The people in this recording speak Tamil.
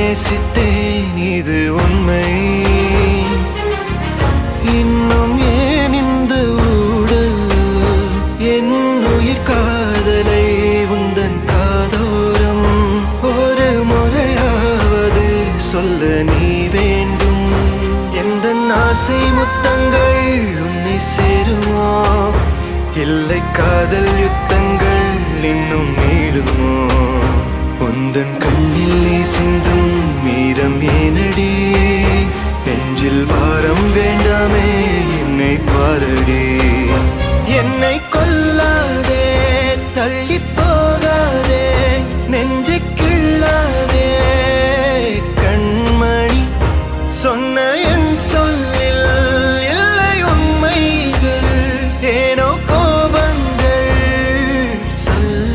நேசித்தேன் இது உண்மை. இன்னும் ஏன் இந்த ஊடல் என் உயிர் காதலை உந்தன் காதோரம் ஒரு முறையாவது சொல்ல நீ வேண்டும். எந்த ஆசை முத்தங்கள் உன்னை சேருமோ, இல்லை காதல் யுத்தங்கள் இன்னும் நீளுமோ?